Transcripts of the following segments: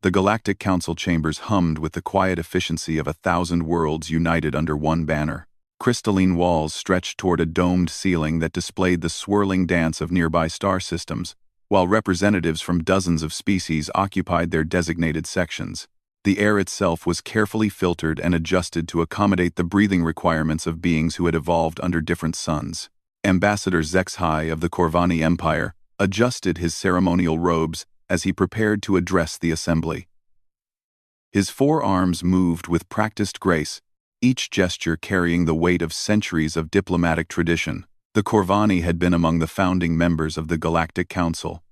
The Galactic Council chambers hummed with the quiet efficiency of 1,000 worlds united under one banner. Crystalline walls stretched toward a domed ceiling that displayed the swirling dance of nearby star systems, while representatives from dozens of species occupied their designated sections. The air itself was carefully filtered and adjusted to accommodate the breathing requirements of beings who had evolved under different suns. Ambassador HFY of the Corvani Empire adjusted his ceremonial robes as he prepared to address the assembly. His forearms moved with practiced grace, each gesture carrying the weight of centuries of diplomatic tradition. The Corvani had been among the founding members of the Galactic Council,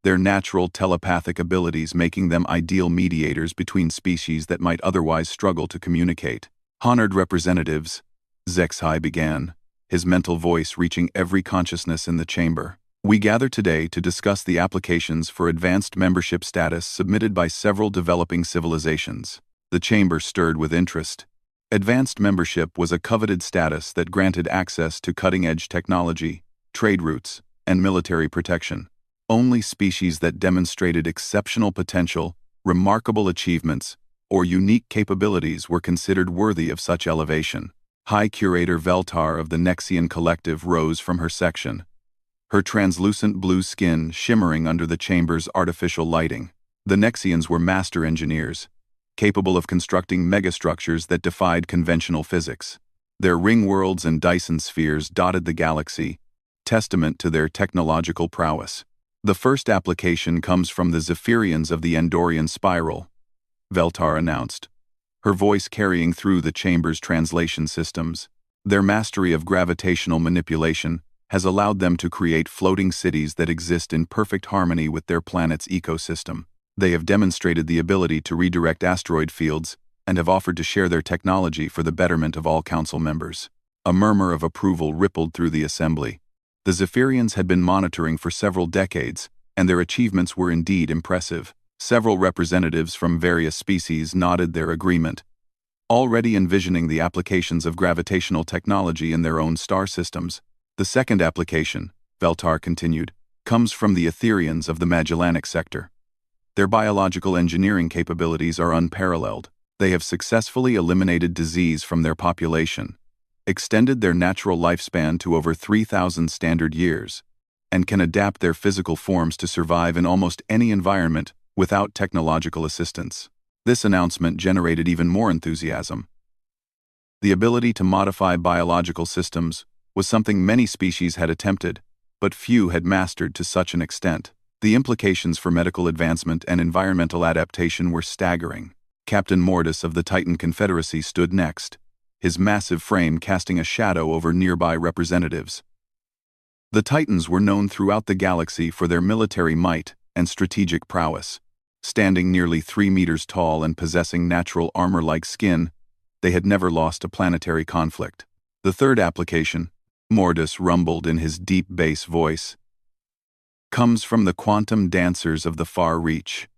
their natural telepathic abilities making them ideal mediators between species that might otherwise struggle to communicate. Honored representatives, HFY began, his mental voice reaching every consciousness in the chamber. We gather today to discuss the applications for advanced membership status submitted by several developing civilizations. The chamber stirred with interest. Advanced membership was a coveted status that granted access to cutting-edge technology, trade routes, and military protection. Only species that demonstrated exceptional potential, remarkable achievements, or unique capabilities were considered worthy of such elevation. High Curator Veltar of the Nexian Collective rose from her section, her translucent blue skin shimmering under the chamber's artificial lighting. The Nexians were master engineers, capable of constructing megastructures that defied conventional physics. Their ring worlds and Dyson spheres dotted the galaxy, testament to their technological prowess. The first application comes from the Zephyrians of the Endorian Spiral, Veltar announced, her voice carrying through the chamber's translation systems. Their mastery of gravitational manipulation has allowed them to create floating cities that exist in perfect harmony with their planet's ecosystem. They have demonstrated the ability to redirect asteroid fields and have offered to share their technology for the betterment of all council members. A murmur of approval rippled through the assembly. The Zephyrians had been monitoring for several decades, and their achievements were indeed impressive. Several representatives from various species nodded their agreement, already envisioning the applications of gravitational technology in their own star systems. The second application, Veltar continued, comes from the Etherians of the Magellanic sector. Their biological engineering capabilities are unparalleled. They have successfully eliminated disease from their population, extended their natural lifespan to over 3,000 standard years, and can adapt their physical forms to survive in almost any environment without technological assistance. This announcement generated even more enthusiasm. The ability to modify biological systems was something many species had attempted, but few had mastered to such an extent. The implications for medical advancement and environmental adaptation were staggering. Captain Mortis of the Titan Confederacy stood next, his massive frame casting a shadow over nearby representatives. The Titans were known throughout the galaxy for their military might and strategic prowess. Standing nearly 3 meters tall and possessing natural armor-like skin, they had never lost a planetary conflict. The third application, Mortis rumbled in his deep bass voice, comes from the quantum dancers of the far reach.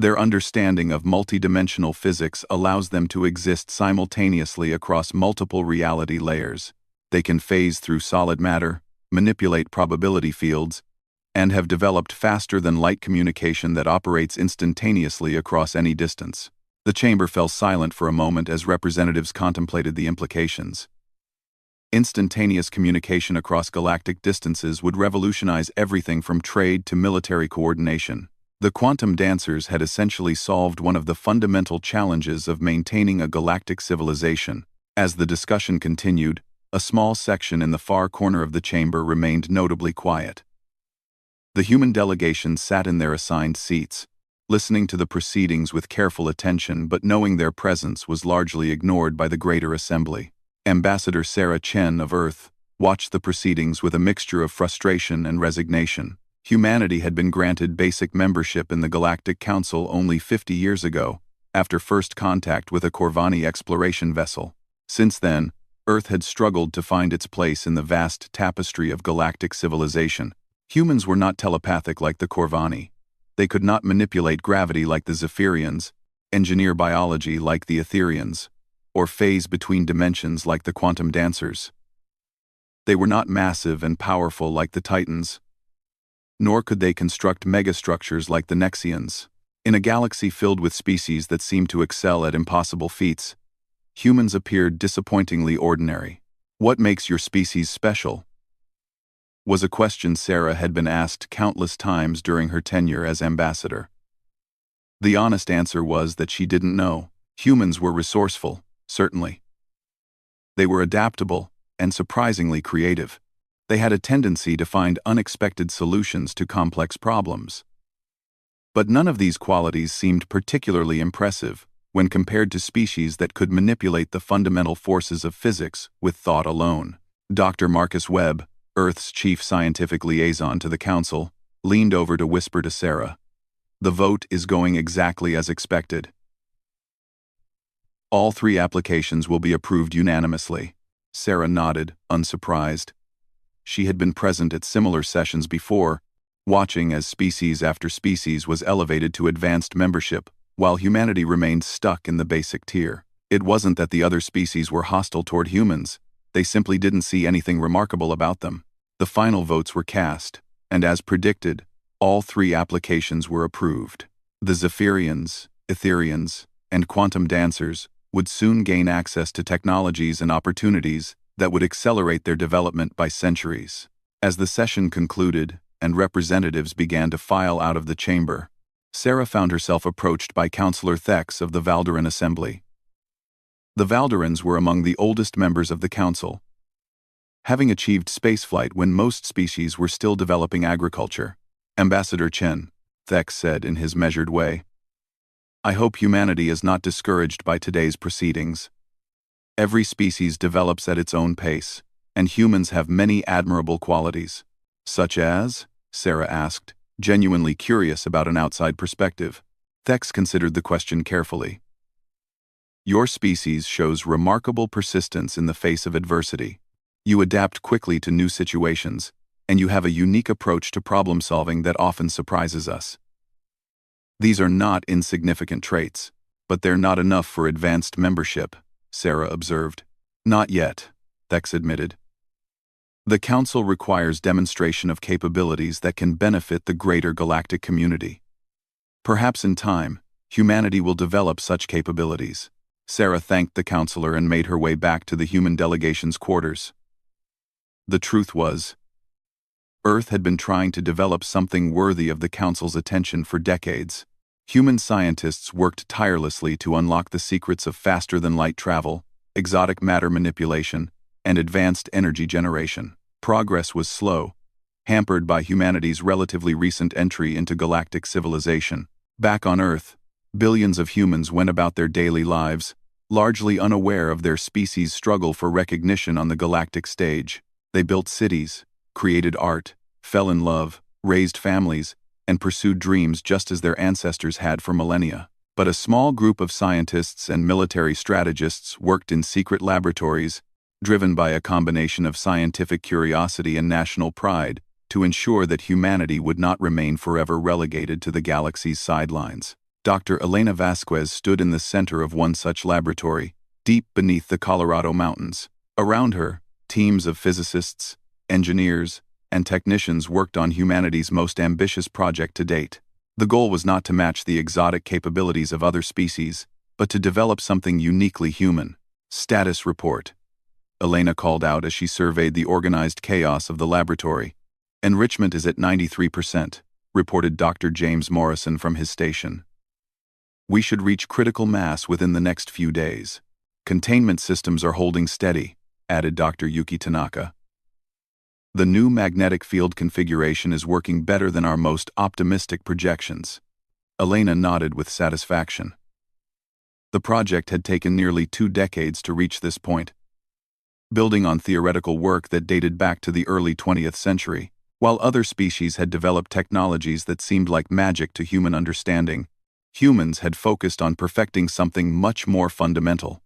Their understanding of multidimensional physics allows them to exist simultaneously across multiple reality layers. They can phase through solid matter, manipulate probability fields, and have developed faster-than-light communication that operates instantaneously across any distance. The chamber fell silent for a moment as representatives contemplated the implications. Instantaneous communication across galactic distances would revolutionize everything from trade to military coordination. The quantum dancers had essentially solved one of the fundamental challenges of maintaining a galactic civilization. As the discussion continued, a small section in the far corner of the chamber remained notably quiet. The human delegation sat in their assigned seats, listening to the proceedings with careful attention but knowing their presence was largely ignored by the greater assembly. Ambassador Sarah Chen of Earth watched the proceedings with a mixture of frustration and resignation. Humanity had been granted basic membership in the Galactic Council only 50 years ago, after first contact with a Corvani exploration vessel. Since then, Earth had struggled to find its place in the vast tapestry of galactic civilization. Humans were not telepathic like the Corvani. They could not manipulate gravity like the Zephyrians, engineer biology like the Etherians, or phase between dimensions like the quantum dancers. They were not massive and powerful like the Titans, nor could they construct megastructures like the Nexians. In a galaxy filled with species that seemed to excel at impossible feats, humans appeared disappointingly ordinary. What makes your species special? Was a question Sarah had been asked countless times during her tenure as ambassador. The honest answer was that she didn't know. Humans were resourceful, certainly. They were adaptable and surprisingly creative. They had a tendency to find unexpected solutions to complex problems. But none of these qualities seemed particularly impressive when compared to species that could manipulate the fundamental forces of physics with thought alone. Dr. Marcus Webb, Earth's chief scientific liaison to the Council, leaned over to whisper to Sarah, "The vote is going exactly as expected. All 3 applications will be approved unanimously." Sarah nodded, unsurprised. She had been present at similar sessions before, watching as species after species was elevated to advanced membership, while humanity remained stuck in the basic tier. It wasn't that the other species were hostile toward humans, they simply didn't see anything remarkable about them. The final votes were cast, and as predicted, all 3 applications were approved. The Zephyrians, Etherians, and Quantum Dancers would soon gain access to technologies and opportunities that would accelerate their development by centuries. As the session concluded, and representatives began to file out of the chamber, Sarah found herself approached by Councillor Thex of the Valderan Assembly. The Valderans were among the oldest members of the Council, having achieved spaceflight when most species were still developing agriculture. "Ambassador Chen," Thex said in his measured way, "I hope humanity is not discouraged by today's proceedings. Every species develops at its own pace, and humans have many admirable qualities." "Such as?" Sarah asked, genuinely curious about an outside perspective. Thex considered the question carefully. "Your species shows remarkable persistence in the face of adversity. You adapt quickly to new situations, and you have a unique approach to problem solving that often surprises us. These are not insignificant traits, but they're not enough for advanced membership," Sarah observed. "Not yet," Thex admitted. "The Council requires demonstration of capabilities that can benefit the greater galactic community. Perhaps in time, humanity will develop such capabilities." Sarah thanked the counselor and made her way back to the human delegation's quarters. The truth was, Earth had been trying to develop something worthy of the Council's attention for decades. Human scientists worked tirelessly to unlock the secrets of faster-than-light travel, exotic matter manipulation, and advanced energy generation. Progress was slow, hampered by humanity's relatively recent entry into galactic civilization. Back on Earth, billions of humans went about their daily lives, largely unaware of their species' struggle for recognition on the galactic stage. They built cities, created art, fell in love, raised families, and pursued dreams just as their ancestors had for millennia. But a small group of scientists and military strategists worked in secret laboratories, driven by a combination of scientific curiosity and national pride, to ensure that humanity would not remain forever relegated to the galaxy's sidelines. Dr. Elena Vasquez stood in the center of one such laboratory, deep beneath the Colorado mountains. Around her, teams of physicists, engineers, and technicians worked on humanity's most ambitious project to date. The goal was not to match the exotic capabilities of other species, but to develop something uniquely human. "Status report," Elena called out as she surveyed the organized chaos of the laboratory. "Enrichment is at 93%, reported Dr. James Morrison from his station. "We should reach critical mass within the next few days. Containment systems are holding steady," added Dr. Yuki Tanaka. "The new magnetic field configuration is working better than our most optimistic projections." Elena nodded with satisfaction. The project had taken nearly 2 decades to reach this point, building on theoretical work that dated back to the early 20th century. While other species had developed technologies that seemed like magic to human understanding, humans had focused on perfecting something much more fundamental: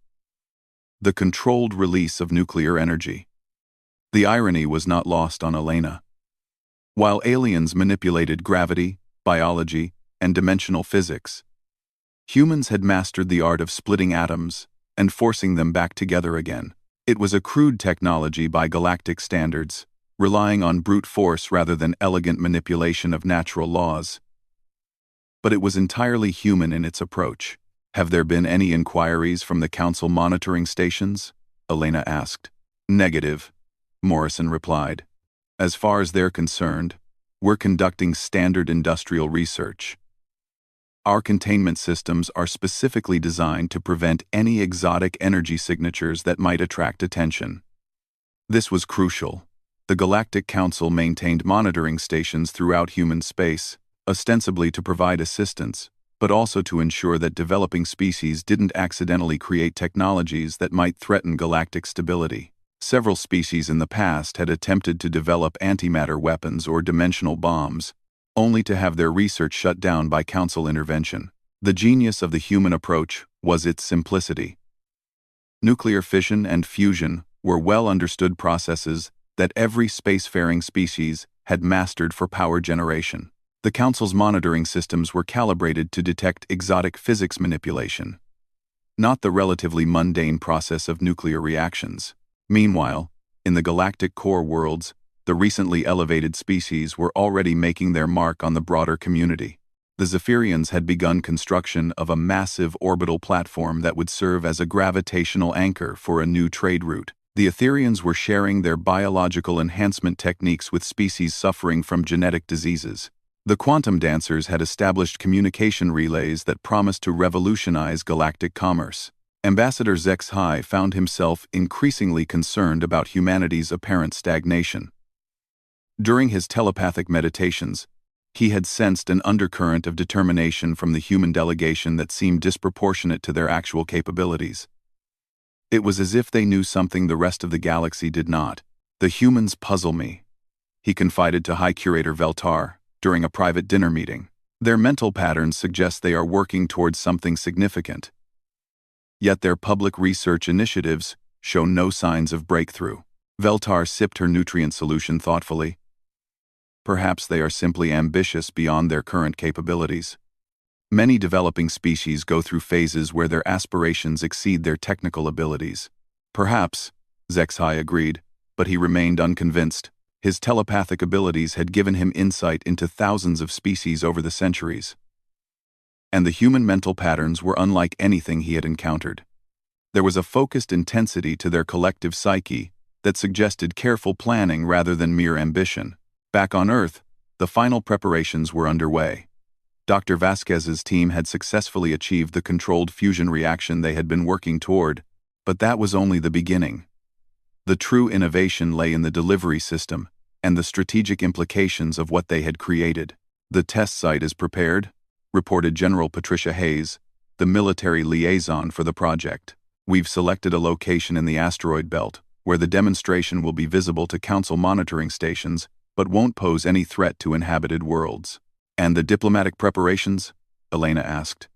the controlled release of nuclear energy. The irony was not lost on Elena. While aliens manipulated gravity, biology, and dimensional physics, humans had mastered the art of splitting atoms and forcing them back together again. It was a crude technology by galactic standards, relying on brute force rather than elegant manipulation of natural laws. but it was entirely human in its approach. "Have there been any inquiries from the Council monitoring stations?" Elena asked. "Negative," Morrison replied. "As far as they're concerned, we're conducting standard industrial research. Our containment systems are specifically designed to prevent any exotic energy signatures that might attract attention." This was crucial. The Galactic Council maintained monitoring stations throughout human space, ostensibly to provide assistance, but also to ensure that developing species didn't accidentally create technologies that might threaten galactic stability. Several species in the past had attempted to develop antimatter weapons or dimensional bombs, only to have their research shut down by Council intervention. The genius of the human approach was its simplicity. Nuclear fission and fusion were well-understood processes that every spacefaring species had mastered for power generation. The Council's monitoring systems were calibrated to detect exotic physics manipulation, not the relatively mundane process of nuclear reactions. Meanwhile, in the galactic core worlds, the recently elevated species were already making their mark on the broader community. The Zephyrians had begun construction of a massive orbital platform that would serve as a gravitational anchor for a new trade route. The Etherians were sharing their biological enhancement techniques with species suffering from genetic diseases. The quantum dancers had established communication relays that promised to revolutionize galactic commerce. Ambassador HFY found himself increasingly concerned about humanity's apparent stagnation. During his telepathic meditations, he had sensed an undercurrent of determination from the human delegation that seemed disproportionate to their actual capabilities. It was as if they knew something the rest of the galaxy did not. "The humans puzzle me," he confided to High Curator Veltar during a private dinner meeting. "Their mental patterns suggest they are working towards something significant. Yet their public research initiatives show no signs of breakthrough." Veltar sipped her nutrient solution thoughtfully. "Perhaps they are simply ambitious beyond their current capabilities. Many developing species go through phases where their aspirations exceed their technical abilities." "Perhaps," HFY agreed, but he remained unconvinced. His telepathic abilities had given him insight into thousands of species over the centuries, and the human mental patterns were unlike anything he had encountered. There was a focused intensity to their collective psyche that suggested careful planning rather than mere ambition. Back on Earth, the final preparations were underway. Dr. Vasquez's team had successfully achieved the controlled fusion reaction they had been working toward, but that was only the beginning. The true innovation lay in the delivery system and the strategic implications of what they had created. "The test site is prepared," reported General Patricia Hayes, the military liaison for the project. "We've selected a location in the asteroid belt where the demonstration will be visible to Council monitoring stations but won't pose any threat to inhabited worlds." "And the diplomatic preparations?" Elena asked.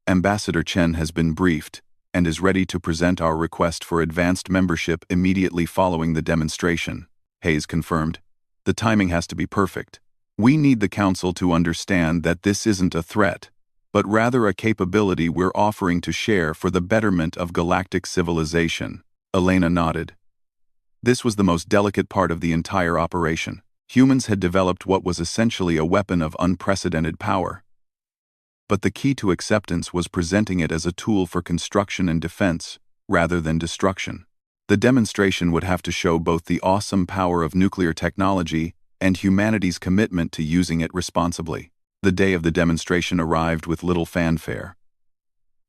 "Ambassador Chen has been briefed and is ready to present our request for advanced membership immediately following the demonstration," Hayes confirmed. "The timing has to be perfect. We need the Council to understand that this isn't a threat, but rather a capability we're offering to share for the betterment of galactic civilization." Elena nodded. This was the most delicate part of the entire operation. Humans had developed what was essentially a weapon of unprecedented power. But the key to acceptance was presenting it as a tool for construction and defense, rather than destruction. The demonstration would have to show both the awesome power of nuclear technology and humanity's commitment to using it responsibly. The day of the demonstration arrived with little fanfare.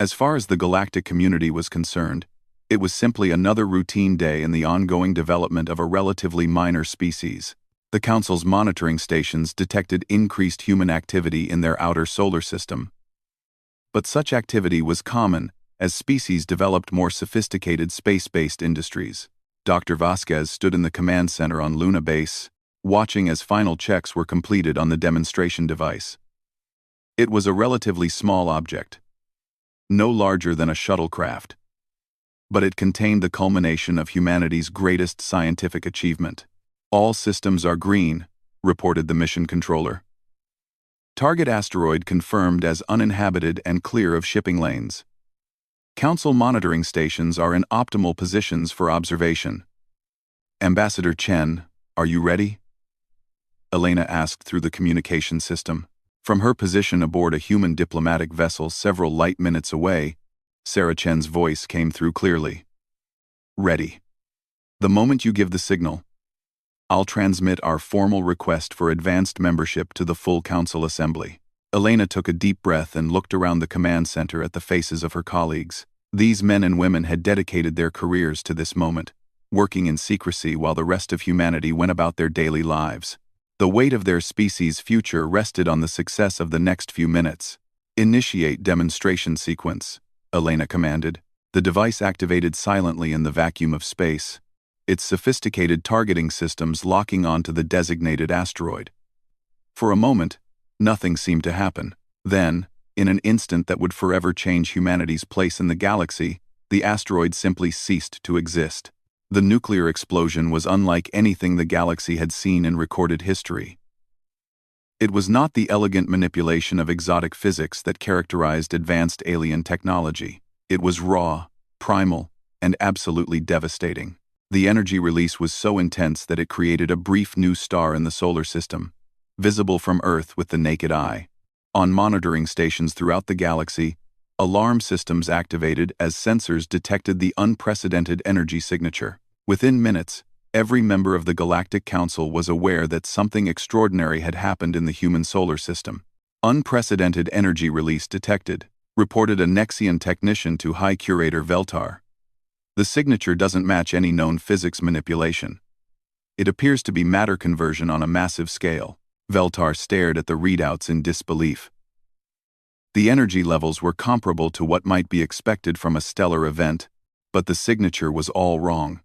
As far as the galactic community was concerned, it was simply another routine day in the ongoing development of a relatively minor species. The Council's monitoring stations detected increased human activity in their outer solar system. But such activity was common as species developed more sophisticated space-based industries. Dr. Vasquez stood in the command center on Luna Base, watching as final checks were completed on the demonstration device. It was a relatively small object, no larger than a shuttlecraft, but it contained the culmination of humanity's greatest scientific achievement. "All systems are green," reported the mission controller. "Target asteroid confirmed as uninhabited and clear of shipping lanes. Council monitoring stations are in optimal positions for observation." "Ambassador Chen, are you ready?" Elena asked through the communication system. From her position aboard a human diplomatic vessel several light minutes away, Sarah Chen's voice came through clearly. Ready. The moment you give the signal, I'll transmit our formal request for advanced membership to the full Council Assembly. Elena took a deep breath and looked around the command center at the faces of her colleagues. These men and women had dedicated their careers to this moment, working in secrecy while the rest of humanity went about their daily lives. The weight of their species' future rested on the success of the next few minutes. Initiate demonstration sequence, Elena commanded. The device activated silently in the vacuum of space, its sophisticated targeting systems locking onto the designated asteroid. For a moment, nothing seemed to happen. Then, in an instant that would forever change humanity's place in the galaxy, the asteroid simply ceased to exist. The nuclear explosion was unlike anything the galaxy had seen in recorded history. It was not the elegant manipulation of exotic physics that characterized advanced alien technology. It was raw, primal, and absolutely devastating. The energy release was so intense that it created a brief new star in the solar system, visible from Earth with the naked eye. On monitoring stations throughout the galaxy, alarm systems activated as sensors detected the unprecedented energy signature. Within minutes, every member of the Galactic Council was aware that something extraordinary had happened in the human solar system. Unprecedented energy release detected, reported a Nexian technician to High Curator Veltar. The signature doesn't match any known physics manipulation. It appears to be matter conversion on a massive scale. Veltar stared at the readouts in disbelief. The energy levels were comparable to what might be expected from a stellar event, but the signature was all wrong.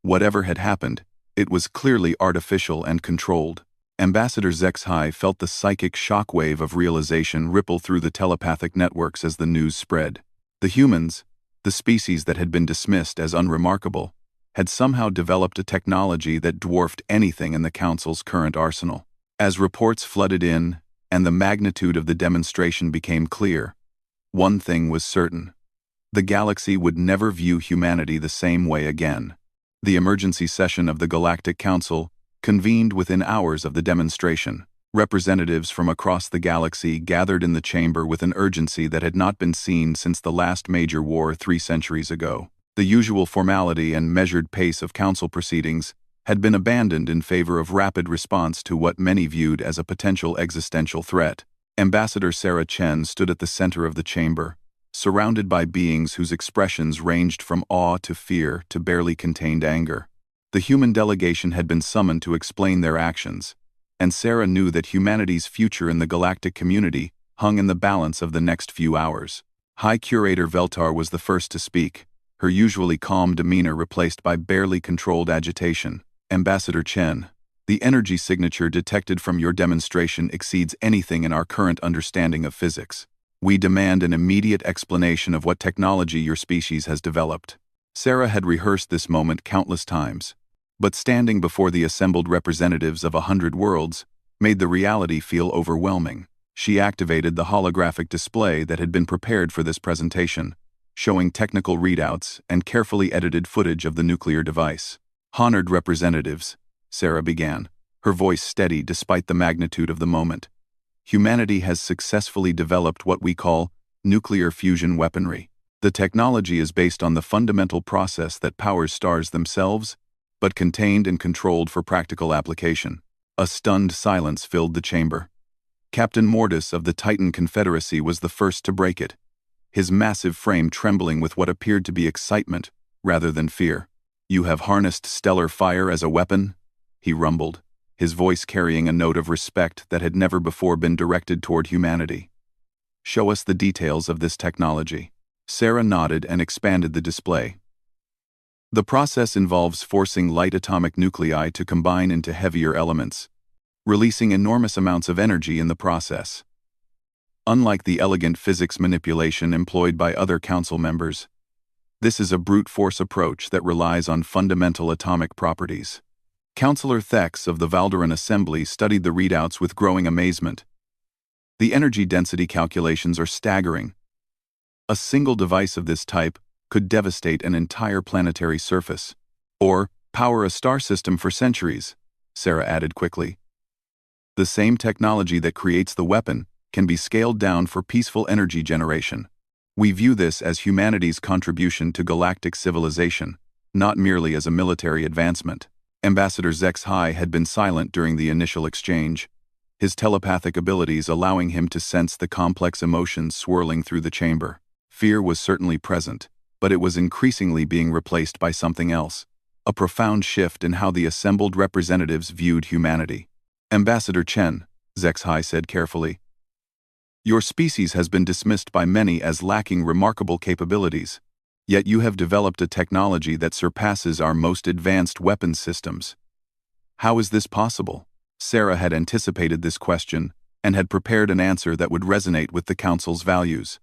Whatever had happened, it was clearly artificial and controlled. Ambassador Zexhai felt the psychic shockwave of realization ripple through the telepathic networks as the news spread. The humans, the species that had been dismissed as unremarkable, had somehow developed a technology that dwarfed anything in the Council's current arsenal. As reports flooded in, and the magnitude of the demonstration became clear, one thing was certain. The galaxy would never view humanity the same way again. The emergency session of the Galactic Council convened within hours of the demonstration. Representatives from across the galaxy gathered in the chamber with an urgency that had not been seen since the last major war 3 centuries ago. The usual formality and measured pace of council proceedings had been abandoned in favor of rapid response to what many viewed as a potential existential threat. Ambassador Sarah Chen stood at the center of the chamber, surrounded by beings whose expressions ranged from awe to fear to barely contained anger. The human delegation had been summoned to explain their actions, and Sarah knew that humanity's future in the galactic community hung in the balance of the next few hours. High Curator Veltar was the first to speak, her usually calm demeanor replaced by barely controlled agitation. Ambassador Chen, the energy signature detected from your demonstration exceeds anything in our current understanding of physics. We demand an immediate explanation of what technology your species has developed. Sarah had rehearsed this moment countless times, but standing before the assembled representatives of 100 worlds made the reality feel overwhelming. She activated the holographic display that had been prepared for this presentation, showing technical readouts and carefully edited footage of the nuclear device. Honored representatives, Sarah began, her voice steady despite the magnitude of the moment. Humanity has successfully developed what we call nuclear fusion weaponry. The technology is based on the fundamental process that powers stars themselves, but contained and controlled for practical application. A stunned silence filled the chamber. Captain Mortis of the Titan Confederacy was the first to break it, his massive frame trembling with what appeared to be excitement rather than fear. "You have harnessed stellar fire as a weapon?" he rumbled, his voice carrying a note of respect that had never before been directed toward humanity. "Show us the details of this technology." Sarah nodded and expanded the display. The process involves forcing light atomic nuclei to combine into heavier elements, releasing enormous amounts of energy in the process. Unlike the elegant physics manipulation employed by other council members, this is a brute force approach that relies on fundamental atomic properties. Councillor Thex of the Valderan Assembly studied the readouts with growing amazement. The energy density calculations are staggering. A single device of this type could devastate an entire planetary surface, or power a star system for centuries, Sarah added quickly. The same technology that creates the weapon can be scaled down for peaceful energy generation. We view this as humanity's contribution to galactic civilization, not merely as a military advancement. Ambassador Zexhai had been silent during the initial exchange, his telepathic abilities allowing him to sense the complex emotions swirling through the chamber. Fear was certainly present, but it was increasingly being replaced by something else, a profound shift in how the assembled representatives viewed humanity. Ambassador Chen, Zexhai said carefully, your species has been dismissed by many as lacking remarkable capabilities, yet you have developed a technology that surpasses our most advanced weapons systems. How is this possible? Sarah had anticipated this question and had prepared an answer that would resonate with the Council's values.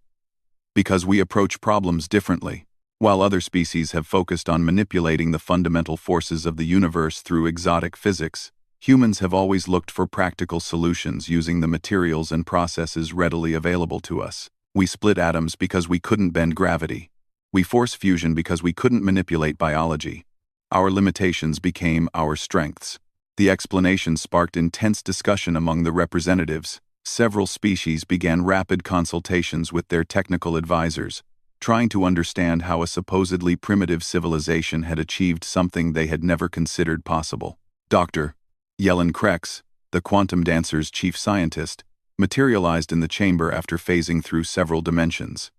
Because we approach problems differently. While other species have focused on manipulating the fundamental forces of the universe through exotic physics, humans have always looked for practical solutions using the materials and processes readily available to us. We split atoms because we couldn't bend gravity. We force fusion because we couldn't manipulate biology. Our limitations became our strengths. The explanation sparked intense discussion among the representatives. Several species began rapid consultations with their technical advisors, trying to understand how a supposedly primitive civilization had achieved something they had never considered possible. Dr. Yellen Krex, the quantum dancer's chief scientist, materialized in the chamber after phasing through several dimensions.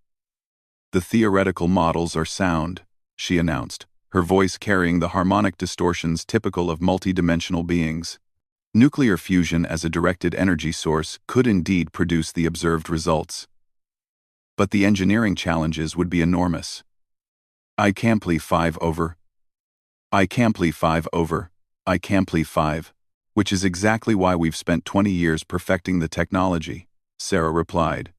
The theoretical models are sound, she announced, her voice carrying the harmonic distortions typical of multidimensional beings. Nuclear fusion as a directed energy source could indeed produce the observed results. But the engineering challenges would be enormous. I Campli 5 over. I Campli 5 over. I Campli 5. Which is exactly why we've spent 20 years perfecting the technology, Sarah replied.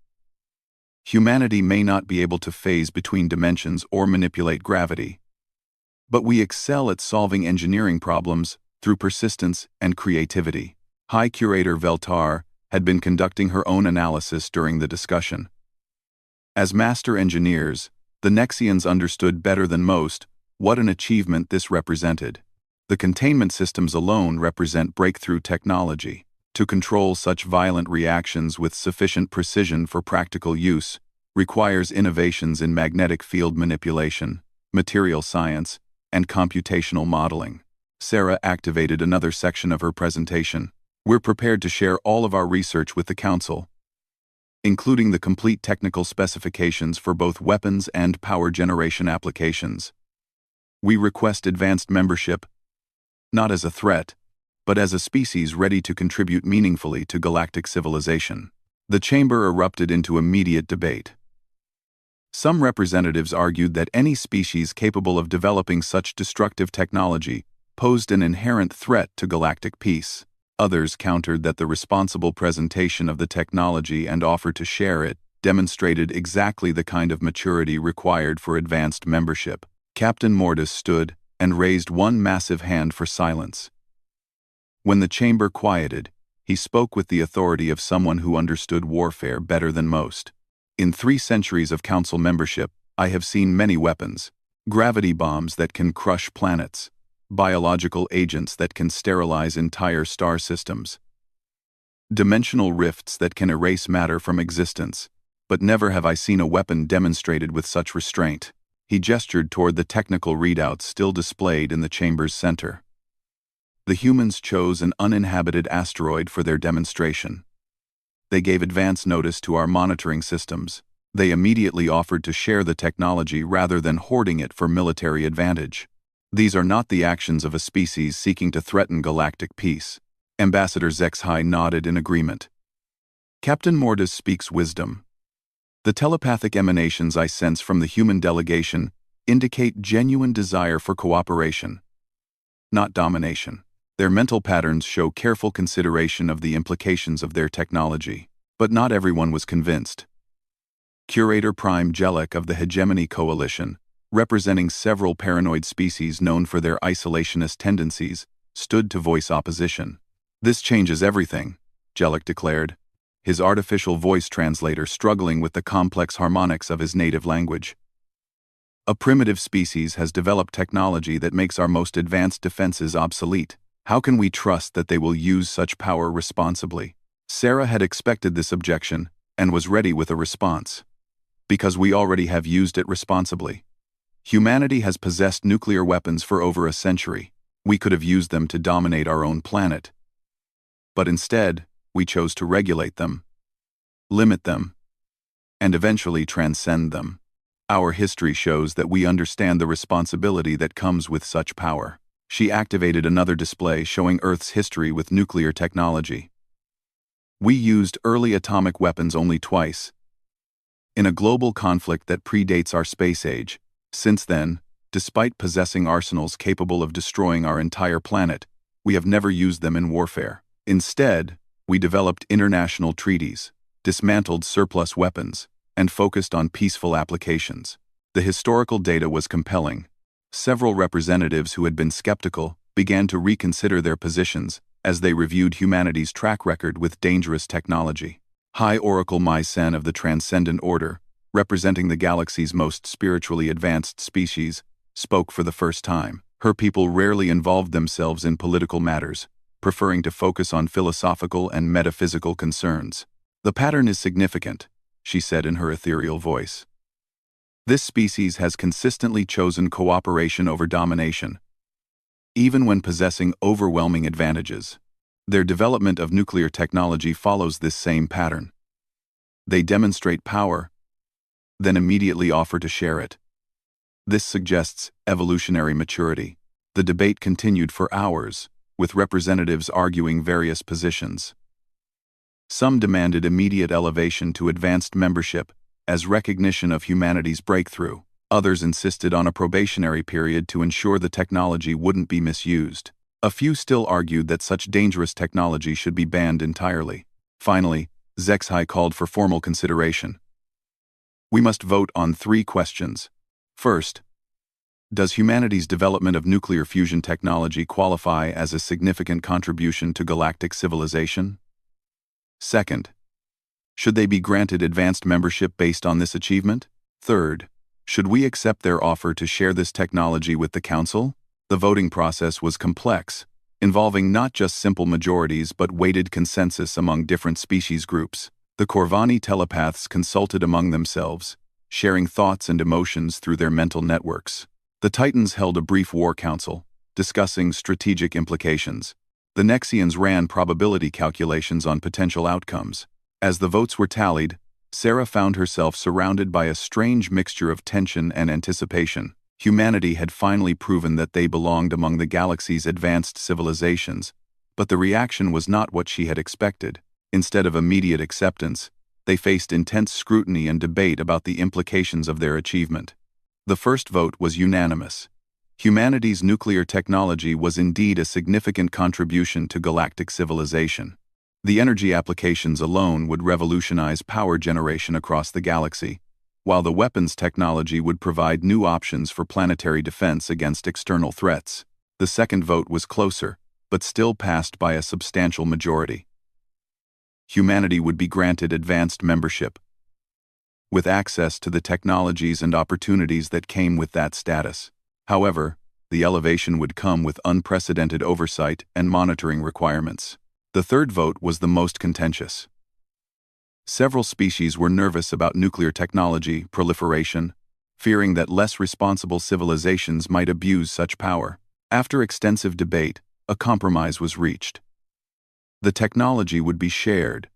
Humanity may not be able to phase between dimensions or manipulate gravity, but we excel at solving engineering problems through persistence and creativity. High Curator Veltar had been conducting her own analysis during the discussion. As master engineers, the Nexians understood better than most what an achievement this represented. The containment systems alone represent breakthrough technology. To control such violent reactions with sufficient precision for practical use requires innovations in magnetic field manipulation, material science, and computational modeling. Sarah activated another section of her presentation. We're prepared to share all of our research with the Council, including the complete technical specifications for both weapons and power generation applications. We request advanced membership, not as a threat, but as a species ready to contribute meaningfully to galactic civilization. The chamber erupted into immediate debate. Some representatives argued that any species capable of developing such destructive technology posed an inherent threat to galactic peace. Others countered that the responsible presentation of the technology and offer to share it demonstrated exactly the kind of maturity required for advanced membership. Captain Mortis stood and raised one massive hand for silence. When the chamber quieted, he spoke with the authority of someone who understood warfare better than most. In 3 centuries of Council membership, I have seen many weapons. Gravity bombs that can crush planets. Biological agents that can sterilize entire star systems. Dimensional rifts that can erase matter from existence. But never have I seen a weapon demonstrated with such restraint. He gestured toward the technical readouts still displayed in the chamber's center. The humans chose an uninhabited asteroid for their demonstration. They gave advance notice to our monitoring systems. They immediately offered to share the technology rather than hoarding it for military advantage. These are not the actions of a species seeking to threaten galactic peace. Ambassador Zexhai nodded in agreement. Captain Mortis speaks wisdom. The telepathic emanations I sense from the human delegation indicate genuine desire for cooperation, not domination. Their mental patterns show careful consideration of the implications of their technology. But not everyone was convinced. Curator Prime Jellic of the Hegemony Coalition, representing several paranoid species known for their isolationist tendencies, stood to voice opposition. This changes everything, Jellic declared, his artificial voice translator struggling with the complex harmonics of his native language. A primitive species has developed technology that makes our most advanced defenses obsolete. How can we trust that they will use such power responsibly? Sarah had expected this objection and was ready with a response. Because we already have used it responsibly. Humanity has possessed nuclear weapons for over a century. We could have used them to dominate our own planet. But instead, we chose to regulate them, limit them, and eventually transcend them. Our history shows that we understand the responsibility that comes with such power. She activated another display showing Earth's history with nuclear technology. We used early atomic weapons only twice. In a global conflict that predates our space age. Since then, despite possessing arsenals capable of destroying our entire planet, we have never used them in warfare. Instead, we developed international treaties, dismantled surplus weapons, and focused on peaceful applications. The historical data was compelling. Several representatives who had been skeptical began to reconsider their positions as they reviewed humanity's track record with dangerous technology. High Oracle Mycen of the Transcendent Order, representing the galaxy's most spiritually advanced species, spoke for the first time. Her people rarely involved themselves in political matters, preferring to focus on philosophical and metaphysical concerns. The pattern is significant, she said in her ethereal voice. This species has consistently chosen cooperation over domination, even when possessing overwhelming advantages. Their development of nuclear technology follows this same pattern. They demonstrate power, then immediately offer to share it. This suggests evolutionary maturity. The debate continued for hours, with representatives arguing various positions. Some demanded immediate elevation to advanced membership as recognition of humanity's breakthrough. Others insisted on a probationary period to ensure the technology wouldn't be misused. A few still argued that such dangerous technology should be banned entirely. Finally, Zexhai called for formal consideration. We must vote on 3 questions. First, does humanity's development of nuclear fusion technology qualify as a significant contribution to galactic civilization? Second, should they be granted advanced membership based on this achievement? Third, should we accept their offer to share this technology with the Council? The voting process was complex, involving not just simple majorities but weighted consensus among different species groups. The Corvani telepaths consulted among themselves, sharing thoughts and emotions through their mental networks. The Titans held a brief war council, discussing strategic implications. The Nexians ran probability calculations on potential outcomes. As the votes were tallied, Sarah found herself surrounded by a strange mixture of tension and anticipation. Humanity had finally proven that they belonged among the galaxy's advanced civilizations, but the reaction was not what she had expected. Instead of immediate acceptance, they faced intense scrutiny and debate about the implications of their achievement. The first vote was unanimous. Humanity's nuclear technology was indeed a significant contribution to galactic civilization. The energy applications alone would revolutionize power generation across the galaxy, while the weapons technology would provide new options for planetary defense against external threats. The second vote was closer, but still passed by a substantial majority. Humanity would be granted advanced membership, with access to the technologies and opportunities that came with that status. However, the elevation would come with unprecedented oversight and monitoring requirements. The third vote was the most contentious. Several species were nervous about nuclear technology proliferation, fearing that less responsible civilizations might abuse such power. After extensive debate, a compromise was reached. The technology would be shared,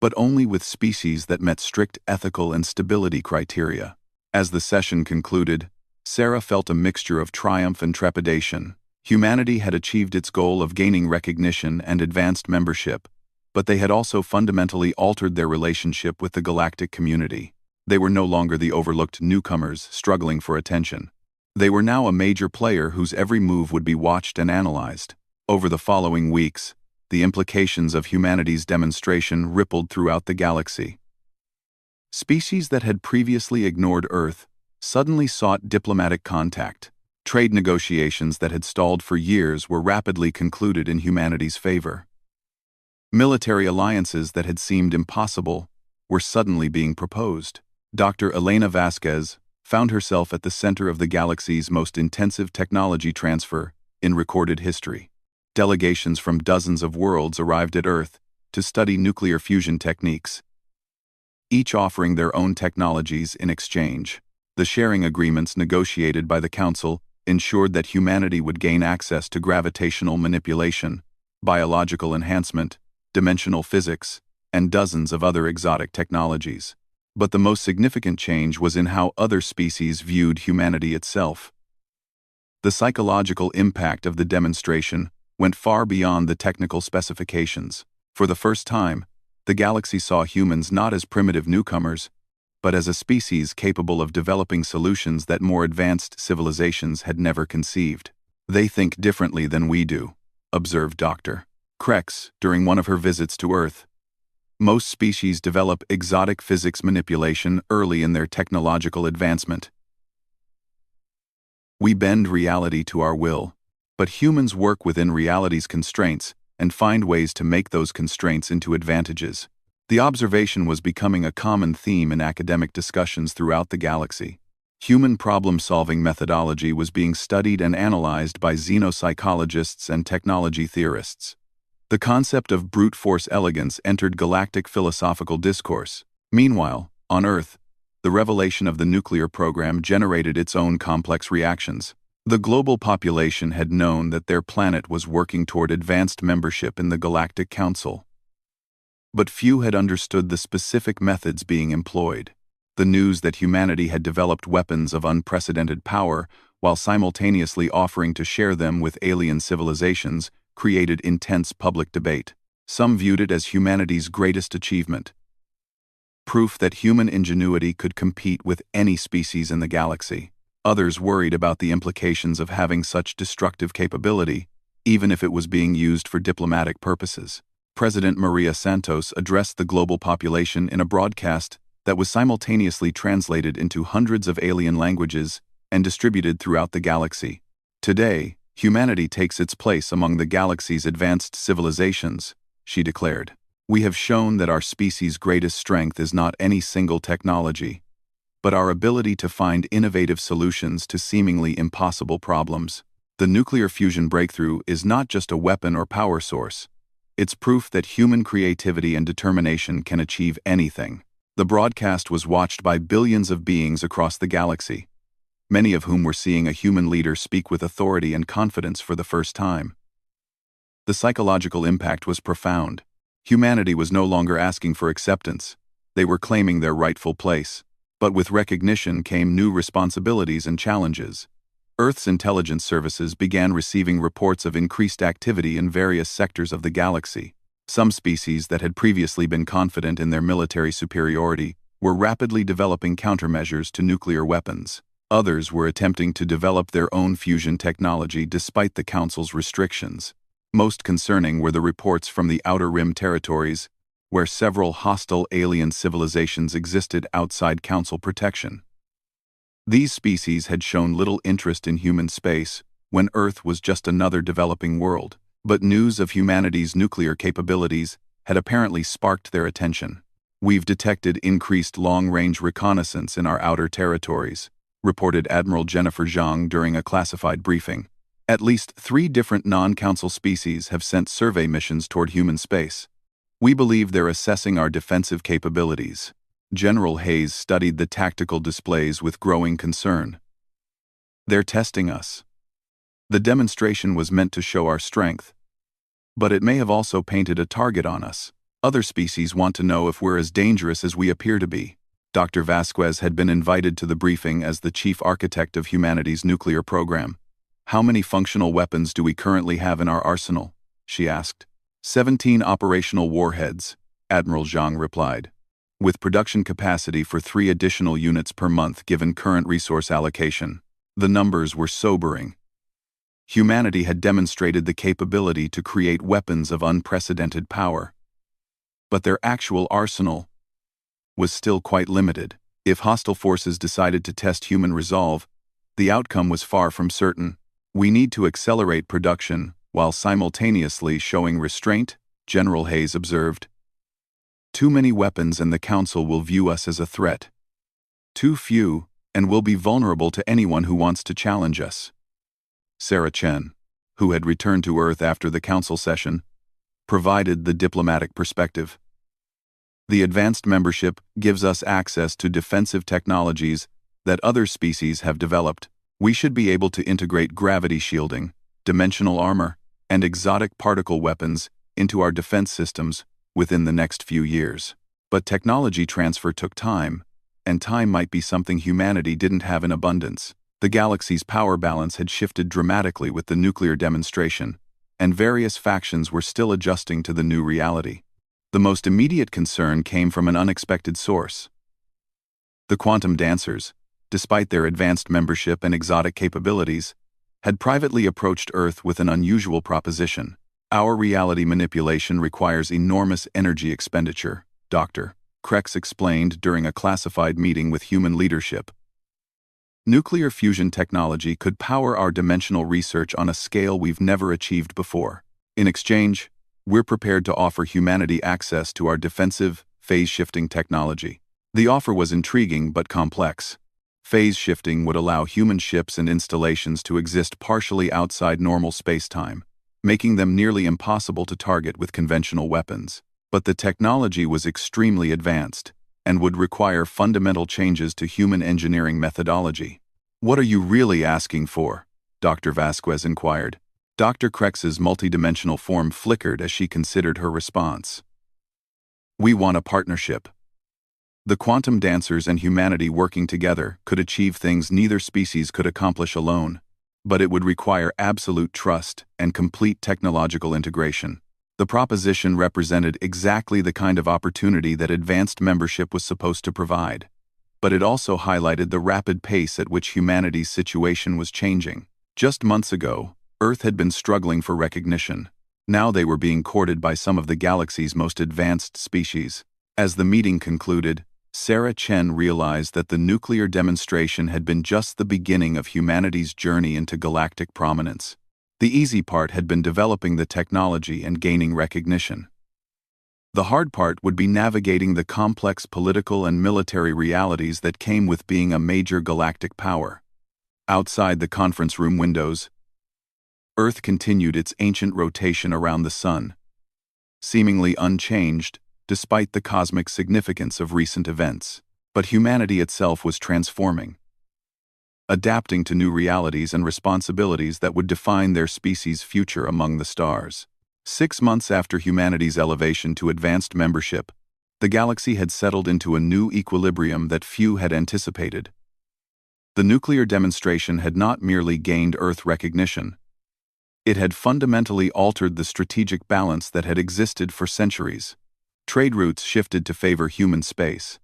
but only with species that met strict ethical and stability criteria. As the session concluded, Sarah felt a mixture of triumph and trepidation. Humanity had achieved its goal of gaining recognition and advanced membership, but they had also fundamentally altered their relationship with the galactic community. They were no longer the overlooked newcomers struggling for attention. They were now a major player whose every move would be watched and analyzed. Over the following weeks, the implications of humanity's demonstration rippled throughout the galaxy. Species that had previously ignored Earth suddenly sought diplomatic contact. Trade negotiations that had stalled for years were rapidly concluded in humanity's favor. Military alliances that had seemed impossible were suddenly being proposed. Dr. Elena Vasquez found herself at the center of the galaxy's most intensive technology transfer in recorded history. Delegations from dozens of worlds arrived at Earth to study nuclear fusion techniques, each offering their own technologies in exchange. The sharing agreements negotiated by the Council ensured that humanity would gain access to gravitational manipulation, biological enhancement, dimensional physics, and dozens of other exotic technologies. But the most significant change was in how other species viewed humanity itself. The psychological impact of the demonstration went far beyond the technical specifications. For the first time, the galaxy saw humans not as primitive newcomers, but as a species capable of developing solutions that more advanced civilizations had never conceived. They think differently than we do, observed Dr. Krex during one of her visits to Earth. Most species develop exotic physics manipulation early in their technological advancement. We bend reality to our will, but humans work within reality's constraints and find ways to make those constraints into advantages. The observation was becoming a common theme in academic discussions throughout the galaxy. Human problem-solving methodology was being studied and analyzed by xenopsychologists and technology theorists. The concept of brute force elegance entered galactic philosophical discourse. Meanwhile, on Earth, the revelation of the nuclear program generated its own complex reactions. The global population had known that their planet was working toward advanced membership in the Galactic Council. But few had understood the specific methods being employed. The news that humanity had developed weapons of unprecedented power while simultaneously offering to share them with alien civilizations created intense public debate. Some viewed it as humanity's greatest achievement, proof that human ingenuity could compete with any species in the galaxy. Others worried about the implications of having such destructive capability, even if it was being used for diplomatic purposes. President Maria Santos addressed the global population in a broadcast that was simultaneously translated into hundreds of alien languages and distributed throughout the galaxy. Today, humanity takes its place among the galaxy's advanced civilizations, she declared. We have shown that our species' greatest strength is not any single technology, but our ability to find innovative solutions to seemingly impossible problems. The nuclear fusion breakthrough is not just a weapon or power source. It's proof that human creativity and determination can achieve anything. The broadcast was watched by billions of beings across the galaxy, many of whom were seeing a human leader speak with authority and confidence for the first time. The psychological impact was profound. Humanity was no longer asking for acceptance. They were claiming their rightful place. But with recognition came new responsibilities and challenges. Earth's intelligence services began receiving reports of increased activity in various sectors of the galaxy. Some species that had previously been confident in their military superiority were rapidly developing countermeasures to nuclear weapons. Others were attempting to develop their own fusion technology despite the Council's restrictions. Most concerning were the reports from the Outer Rim territories, where several hostile alien civilizations existed outside Council protection. These species had shown little interest in human space when Earth was just another developing world, but news of humanity's nuclear capabilities had apparently sparked their attention. We've detected increased long-range reconnaissance in our outer territories, reported Admiral Jennifer Zhang during a classified briefing. At least 3 different non-Council species have sent survey missions toward human space. We believe they're assessing our defensive capabilities. General Hayes studied the tactical displays with growing concern. They're testing us. The demonstration was meant to show our strength, but it may have also painted a target on us. Other species want to know if we're as dangerous as we appear to be. Dr. Vasquez had been invited to the briefing as the chief architect of humanity's nuclear program. How many functional weapons do we currently have in our arsenal? She asked. 17 operational warheads, Admiral Zhang replied, with production capacity for 3 additional units per month given current resource allocation. The numbers were sobering. Humanity had demonstrated the capability to create weapons of unprecedented power. But their actual arsenal was still quite limited. If hostile forces decided to test human resolve, the outcome was far from certain. We need to accelerate production while simultaneously showing restraint, General Hayes observed. Too many weapons and the Council will view us as a threat. Too few, and we'll be vulnerable to anyone who wants to challenge us. Sarah Chen, who had returned to Earth after the council session, provided the diplomatic perspective. The advanced membership gives us access to defensive technologies that other species have developed. We should be able to integrate gravity shielding, dimensional armor, and exotic particle weapons into our defense systems within the next few years. But technology transfer took time, and time might be something humanity didn't have in abundance. The galaxy's power balance had shifted dramatically with the nuclear demonstration, and various factions were still adjusting to the new reality. The most immediate concern came from an unexpected source. The quantum dancers, despite their advanced membership and exotic capabilities, had privately approached Earth with an unusual proposition. Our reality manipulation requires enormous energy expenditure, Dr. Krex explained during a classified meeting with human leadership. Nuclear fusion technology could power our dimensional research on a scale we've never achieved before. In exchange, we're prepared to offer humanity access to our defensive, phase-shifting technology. The offer was intriguing but complex. Phase shifting would allow human ships and installations to exist partially outside normal space-time, making them nearly impossible to target with conventional weapons. But the technology was extremely advanced and would require fundamental changes to human engineering methodology. "What are you really asking for?" Dr. Vasquez inquired. Dr. Krex's multidimensional form flickered as she considered her response. "We want a partnership. The quantum dancers and humanity working together could achieve things neither species could accomplish alone, but it would require absolute trust and complete technological integration." The proposition represented exactly the kind of opportunity that advanced membership was supposed to provide, but it also highlighted the rapid pace at which humanity's situation was changing. Just months ago, Earth had been struggling for recognition. Now they were being courted by some of the galaxy's most advanced species. As the meeting concluded, Sarah Chen realized that the nuclear demonstration had been just the beginning of humanity's journey into galactic prominence. The easy part had been developing the technology and gaining recognition. The hard part would be navigating the complex political and military realities that came with being a major galactic power. Outside the conference room windows, Earth continued its ancient rotation around the Sun, seemingly unchanged despite the cosmic significance of recent events. But humanity itself was transforming, adapting to new realities and responsibilities that would define their species' future among the stars. 6 months after humanity's elevation to advanced membership, the galaxy had settled into a new equilibrium that few had anticipated. The nuclear demonstration had not merely gained Earth recognition. It had fundamentally altered the strategic balance that had existed for centuries. Trade routes shifted to favor human space.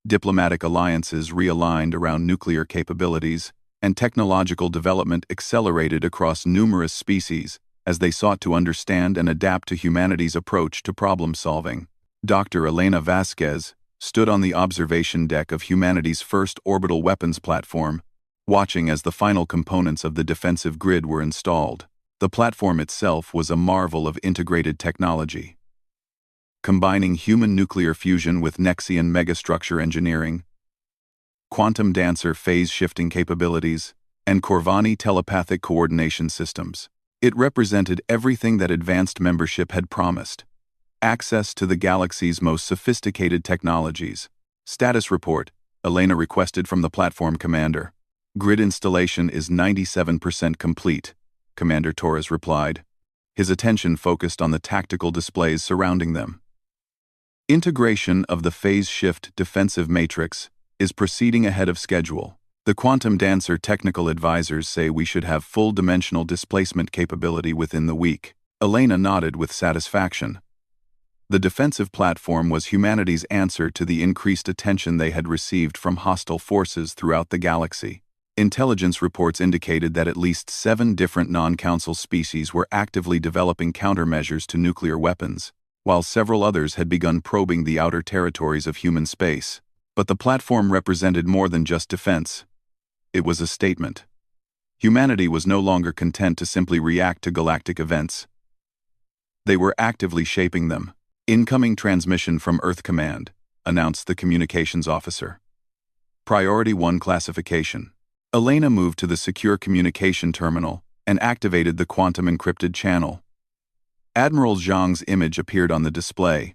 Diplomatic alliances realigned around nuclear capabilities, and technological development accelerated across numerous species as they sought to understand and adapt to humanity's approach to problem-solving. Dr. Elena Vasquez stood on the observation deck of humanity's first orbital weapons platform, watching as the final components of the defensive grid were installed. The platform itself was a marvel of integrated technology, combining human nuclear fusion with Nexian megastructure engineering, quantum dancer phase-shifting capabilities, and Corvani telepathic coordination systems. It represented everything that advanced membership had promised: access to the galaxy's most sophisticated technologies. "Status report," Elena requested from the platform commander. "Grid installation is 97% complete," Commander Torres replied, his attention focused on the tactical displays surrounding them. "Integration of the phase-shift defensive matrix is proceeding ahead of schedule. The Quantum Dancer technical advisors say we should have full dimensional displacement capability within the week." Elena nodded with satisfaction. The defensive platform was humanity's answer to the increased attention they had received from hostile forces throughout the galaxy. Intelligence reports indicated that at least 7 different non-council species were actively developing countermeasures to nuclear weapons, while several others had begun probing the outer territories of human space. But the platform represented more than just defense. It was a statement. Humanity was no longer content to simply react to galactic events. They were actively shaping them. "Incoming transmission from Earth Command," announced the communications officer. "Priority 1 classification." Elena moved to the secure communication terminal and activated the quantum encrypted channel. Admiral Zhang's image appeared on the display,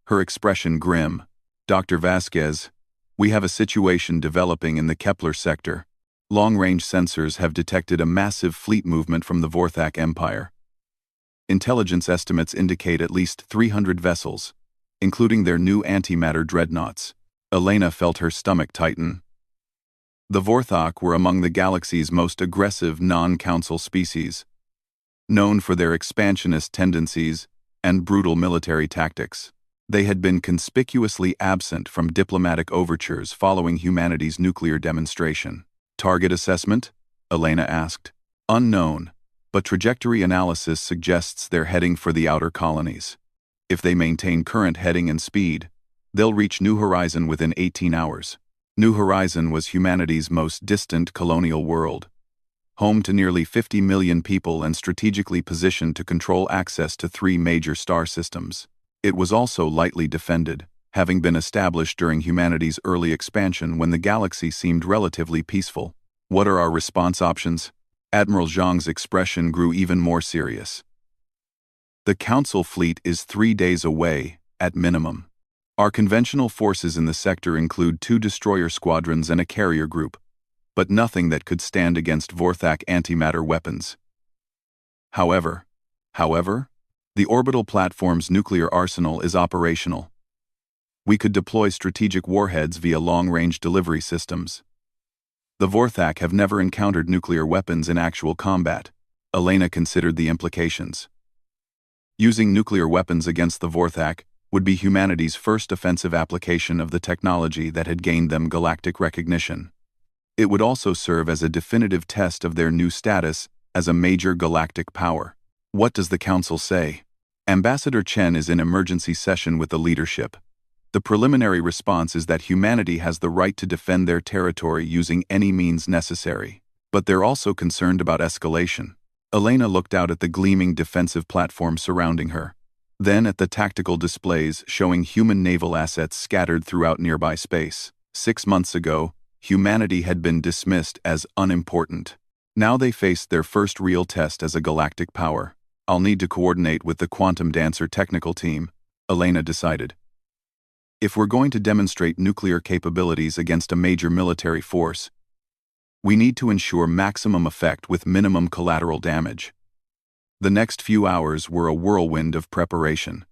her expression grim. "Dr. Vasquez, we have a situation developing in the Kepler sector. Long-range sensors have detected a massive fleet movement from the Vorthak Empire. Intelligence estimates indicate at least 300 vessels, including their new antimatter dreadnoughts." Elena felt her stomach tighten. The Vorthak were among the galaxy's most aggressive non-council species, known for their expansionist tendencies and brutal military tactics. They had been conspicuously absent from diplomatic overtures following humanity's nuclear demonstration. "Target assessment?" Elena asked. "Unknown, but trajectory analysis suggests they're heading for the outer colonies. If they maintain current heading and speed, they'll reach New Horizon within 18 hours. New Horizon was humanity's most distant colonial world, home to nearly 50 million people and strategically positioned to control access to 3 major star systems. It was also lightly defended, having been established during humanity's early expansion when the galaxy seemed relatively peaceful. What are our response options?" Admiral Zhang's expression grew even more serious. "The Council fleet is 3 days away, at minimum. Our conventional forces in the sector include 2 destroyer squadrons and a carrier group, but nothing that could stand against Vorthak antimatter weapons. However, the orbital platform's nuclear arsenal is operational. We could deploy strategic warheads via long-range delivery systems. The Vorthak have never encountered nuclear weapons in actual combat." Elena considered the implications. Using nuclear weapons against the Vorthak would be humanity's first offensive application of the technology that had gained them galactic recognition. It would also serve as a definitive test of their new status as a major galactic power. "What does the Council say?" Ambassador Chen is in emergency session with the leadership. The preliminary response is that humanity has the right to defend their territory using any means necessary, but they're also concerned about escalation. Elena looked out at the gleaming defensive platform surrounding her, then at the tactical displays showing human naval assets scattered throughout nearby space. 6 months ago, humanity had been dismissed as unimportant. Now they faced their first real test as a galactic power. "I'll need to coordinate with the Quantum Dancer technical team," Elena decided. "If we're going to demonstrate nuclear capabilities against a major military force, we need to ensure maximum effect with minimum collateral damage." The next few hours were a whirlwind of preparation.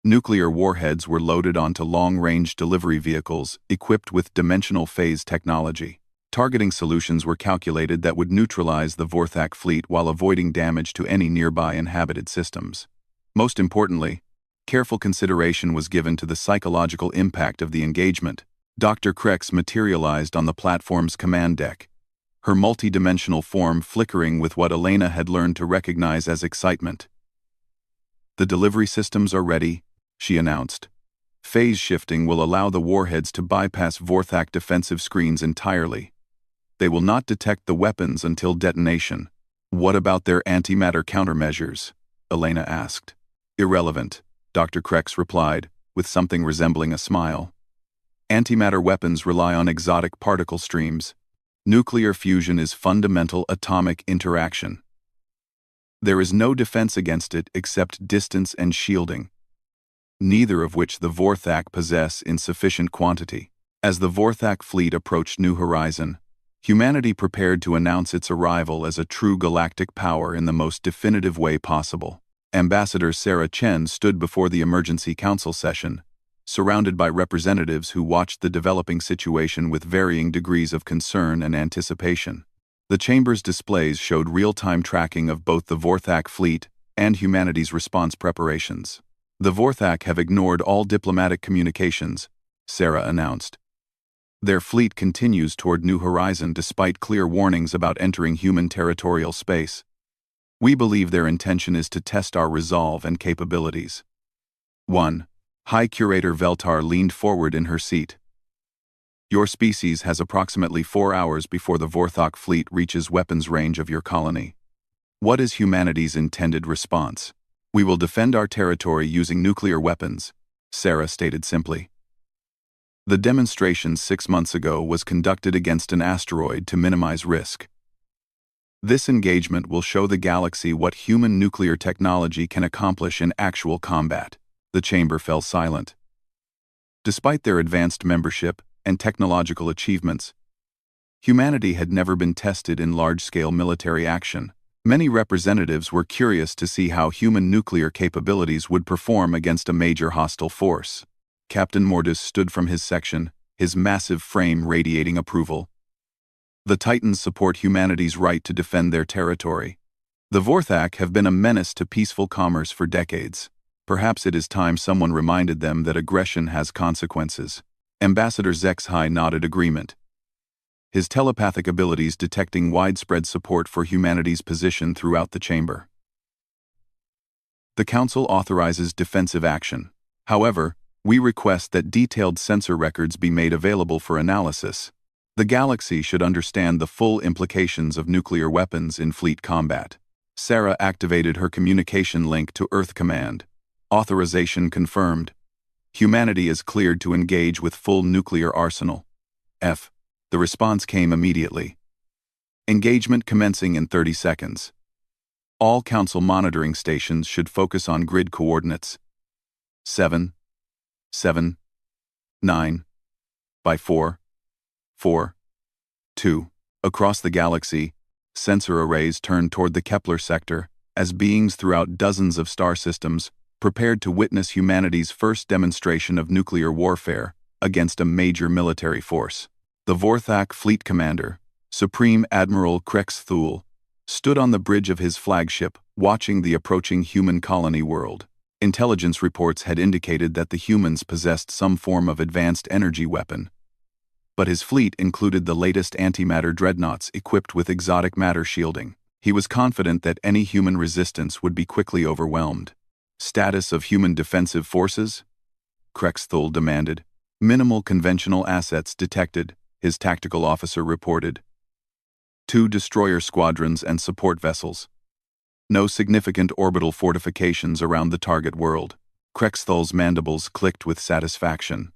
Nuclear warheads were loaded onto long-range delivery vehicles equipped with dimensional phase technology. Targeting solutions were calculated that would neutralize the Vorthak fleet while avoiding damage to any nearby inhabited systems. Most importantly, careful consideration was given to the psychological impact of the engagement. Dr. Krex materialized on the platform's command deck, her multi-dimensional form flickering with what Elena had learned to recognize as excitement. "The delivery systems are ready," she announced. "Phase shifting will allow the warheads to bypass Vorthak defensive screens entirely. They will not detect the weapons until detonation." "What about their antimatter countermeasures?" Elena asked. "Irrelevant," Dr. Krex replied, with something resembling a smile. "Antimatter weapons rely on exotic particle streams. Nuclear fusion is fundamental atomic interaction. There is no defense against it except distance and shielding, neither of which the Vorthak possess in sufficient quantity." As the Vorthak fleet approached New Horizon, humanity prepared to announce its arrival as a true galactic power in the most definitive way possible. Ambassador Sarah Chen stood before the emergency council session, surrounded by representatives who watched the developing situation with varying degrees of concern and anticipation. The chamber's displays showed real-time tracking of both the Vorthak fleet and humanity's response preparations. "The Vorthak have ignored all diplomatic communications," Sarah announced. "Their fleet continues toward New Horizon despite clear warnings about entering human territorial space. We believe their intention is to test our resolve and capabilities." 1. High Curator Veltar leaned forward in her seat. "Your species has approximately 4 hours before the Vorthak fleet reaches weapons range of your colony. What is humanity's intended response?" "We will defend our territory using nuclear weapons," Sarah stated simply. "The demonstration 6 months ago was conducted against an asteroid to minimize risk. This engagement will show the galaxy what human nuclear technology can accomplish in actual combat. The chamber fell silent. Despite their advanced membership and technological achievements, humanity had never been tested in large-scale military action. Many representatives were curious to see how human nuclear capabilities would perform against a major hostile force. Captain Mortis stood from his section, his massive frame radiating approval. The Titans support humanity's right to defend their territory. The Vorthak have been a menace to peaceful commerce for decades. Perhaps it is time someone reminded them that aggression has consequences. Ambassador Zexhai nodded agreement, his telepathic abilities detecting widespread support for humanity's position throughout the chamber. The Council authorizes defensive action. However, we request that detailed sensor records be made available for analysis. The galaxy should understand the full implications of nuclear weapons in fleet combat. Sarah activated her communication link to Earth Command. Authorization confirmed. Humanity is cleared to engage with full nuclear arsenal. F. The response came immediately. Engagement commencing in 30 seconds. All Council monitoring stations should focus on grid coordinates 7, 7, 9, by 4, 4, 2. Across the galaxy, sensor arrays turned toward the Kepler sector as beings throughout dozens of star systems prepared to witness humanity's first demonstration of nuclear warfare against a major military force. The Vorthak fleet commander, Supreme Admiral Krex Thule, stood on the bridge of his flagship watching the approaching human colony world. Intelligence reports had indicated that the humans possessed some form of advanced energy weapon, but his fleet included the latest antimatter dreadnoughts equipped with exotic matter shielding. He was confident that any human resistance would be quickly overwhelmed. Status of human defensive forces? Krexthul demanded. Minimal conventional assets detected, his tactical officer reported. 2 destroyer squadrons and support vessels. No significant orbital fortifications around the target world. Krexthul's mandibles clicked with satisfaction.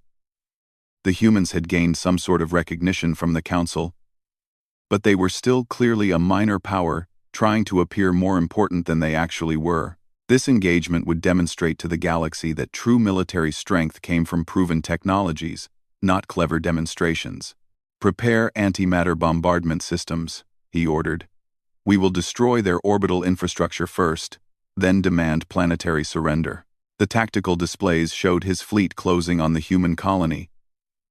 The humans had gained some sort of recognition from the Council, but they were still clearly a minor power, trying to appear more important than they actually were. This engagement would demonstrate to the galaxy that true military strength came from proven technologies, not clever demonstrations. Prepare antimatter bombardment systems, he ordered. We will destroy their orbital infrastructure first, then demand planetary surrender. The tactical displays showed his fleet closing on the human colony,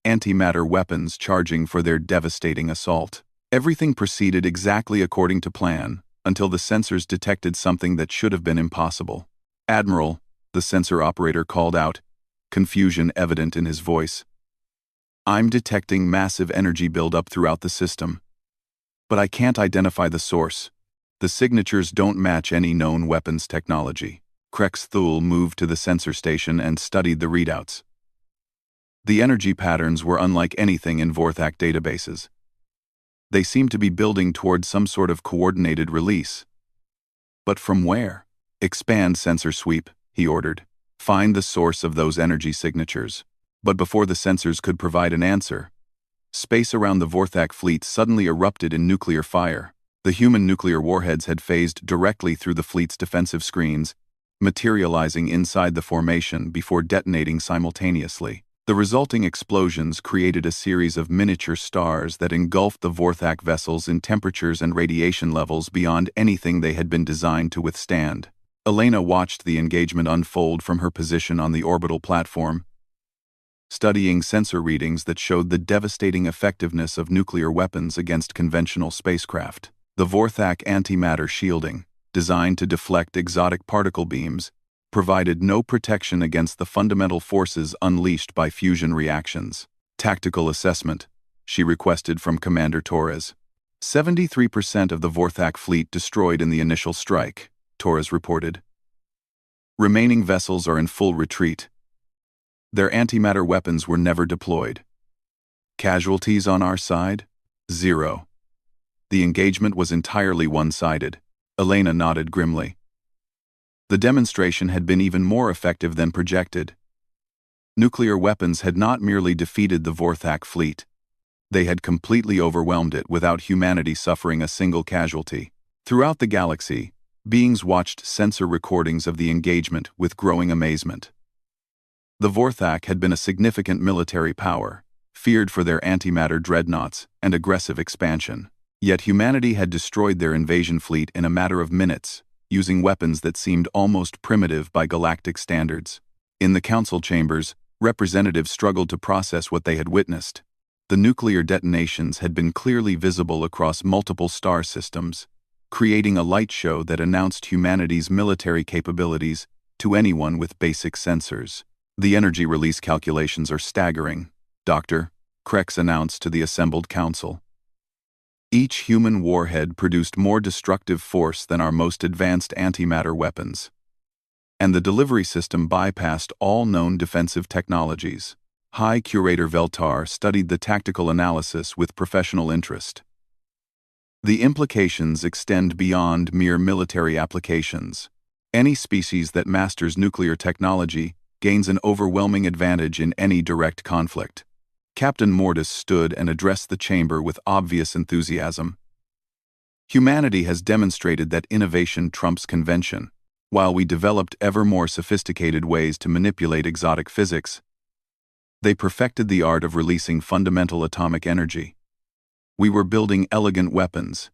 antimatter weapons charging for their devastating assault. Everything proceeded exactly according to plan, until the sensors detected something that should have been impossible. Admiral, the sensor operator called out, confusion evident in his voice. I'm detecting massive energy buildup throughout the system, but I can't identify the source. The signatures don't match any known weapons technology. Krex Thule moved to the sensor station and studied the readouts. The energy patterns were unlike anything in Vorthak databases. They seemed to be building toward some sort of coordinated release. But from where? Expand sensor sweep, he ordered. Find the source of those energy signatures. But before the sensors could provide an answer, space around the Vorthak fleet suddenly erupted in nuclear fire. The human nuclear warheads had phased directly through the fleet's defensive screens, materializing inside the formation before detonating simultaneously. The resulting explosions created a series of miniature stars that engulfed the Vorthak vessels in temperatures and radiation levels beyond anything they had been designed to withstand. Elena watched the engagement unfold from her position on the orbital platform, studying sensor readings that showed the devastating effectiveness of nuclear weapons against conventional spacecraft. The Vorthak antimatter shielding, designed to deflect exotic particle beams, provided no protection against the fundamental forces unleashed by fusion reactions. Tactical assessment, she requested from Commander Torres. 73% of the Vorthak fleet destroyed in the initial strike, Torres reported. Remaining vessels are in full retreat. Their antimatter weapons were never deployed. Casualties on our side? 0. The engagement was entirely one-sided. Elena nodded grimly. The demonstration had been even more effective than projected. Nuclear weapons had not merely defeated the Vorthak fleet. They had completely overwhelmed it without humanity suffering a single casualty. Throughout the galaxy, beings watched sensor recordings of the engagement with growing amazement. The Vorthak had been a significant military power, feared for their antimatter dreadnoughts and aggressive expansion. Yet humanity had destroyed their invasion fleet in a matter of minutes, using weapons that seemed almost primitive by galactic standards. In the council chambers, representatives struggled to process what they had witnessed. The nuclear detonations had been clearly visible across multiple star systems, creating a light show that announced humanity's military capabilities to anyone with basic sensors. "The energy release calculations are staggering," Dr. Krex announced to the assembled council. "Each human warhead produced more destructive force than our most advanced antimatter weapons. And the delivery system bypassed all known defensive technologies." High Curator Veltar studied the tactical analysis with professional interest. "The implications extend beyond mere military applications. Any species that masters nuclear technology gains an overwhelming advantage in any direct conflict." Captain Mortis stood and addressed the chamber with obvious enthusiasm. "Humanity has demonstrated that innovation trumps convention. While we developed ever more sophisticated ways to manipulate exotic physics, they perfected the art of releasing fundamental atomic energy. We were building elegant weapons.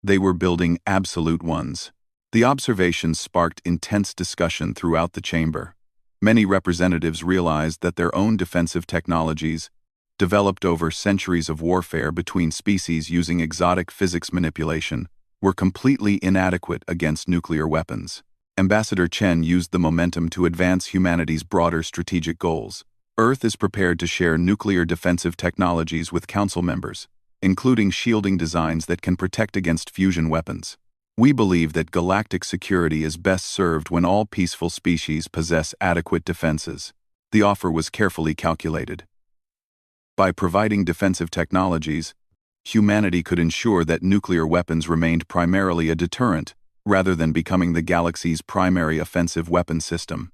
They were building absolute ones." The observations sparked intense discussion throughout the chamber. Many representatives realized that their own defensive technologies, developed over centuries of warfare between species using exotic physics manipulation, were completely inadequate against nuclear weapons. Ambassador Chen used the momentum to advance humanity's broader strategic goals. Earth is prepared to share nuclear defensive technologies with Council members, including shielding designs that can protect against fusion weapons. "We believe that galactic security is best served when all peaceful species possess adequate defenses." The offer was carefully calculated. By providing defensive technologies, humanity could ensure that nuclear weapons remained primarily a deterrent, rather than becoming the galaxy's primary offensive weapon system.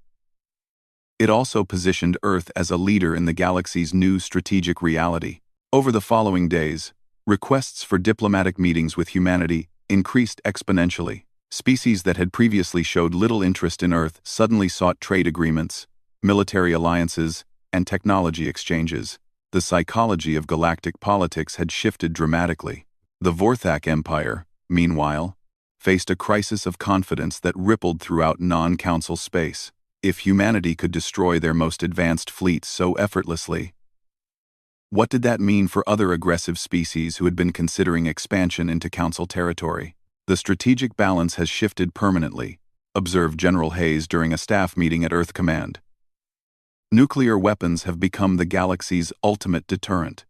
It also positioned Earth as a leader in the galaxy's new strategic reality. Over the following days, requests for diplomatic meetings with humanity increased exponentially. Species that had previously showed little interest in Earth suddenly sought trade agreements, military alliances, and technology exchanges. The psychology of galactic politics had shifted dramatically. The Vorthak Empire, meanwhile, faced a crisis of confidence that rippled throughout non-council space. If humanity could destroy their most advanced fleet so effortlessly, what did that mean for other aggressive species who had been considering expansion into Council territory? "The strategic balance has shifted permanently," observed General Hayes during a staff meeting at Earth Command. "Nuclear weapons have become the galaxy's ultimate deterrent.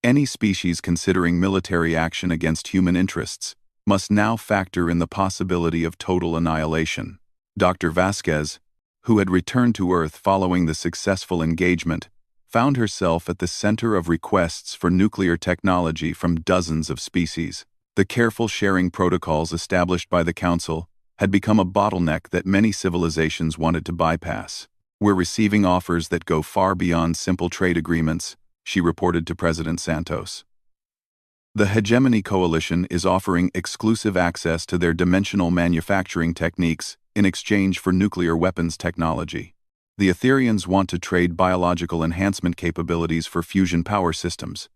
Any species considering military action against human interests must now factor in the possibility of total annihilation." Dr. Vasquez, who had returned to Earth following the successful engagement, found herself at the center of requests for nuclear technology from dozens of species. The careful sharing protocols established by the Council had become a bottleneck that many civilizations wanted to bypass. "We're receiving offers that go far beyond simple trade agreements," she reported to President Santos. "The Hegemony Coalition is offering exclusive access to their dimensional manufacturing techniques in exchange for nuclear weapons technology. The Etherians want to trade biological enhancement capabilities for fusion power systems.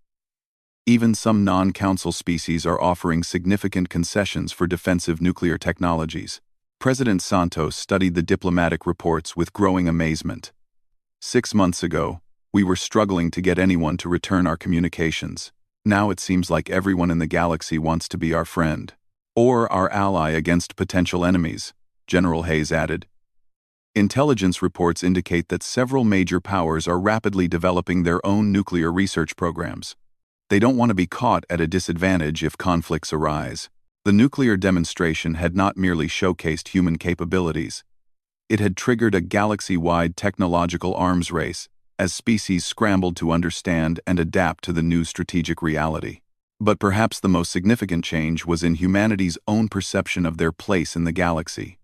Even some non-council species are offering significant concessions for defensive nuclear technologies." President Santos studied the diplomatic reports with growing amazement. 6 months ago, we were struggling to get anyone to return our communications. Now it seems like everyone in the galaxy wants to be our friend. Or our ally against potential enemies, General Hayes added. Intelligence reports indicate that several major powers are rapidly developing their own nuclear research programs. They don't want to be caught at a disadvantage if conflicts arise. The nuclear demonstration had not merely showcased human capabilities. It had triggered a galaxy-wide technological arms race as species scrambled to understand and adapt to the new strategic reality. But perhaps the most significant change was in humanity's own perception of their place in the galaxy.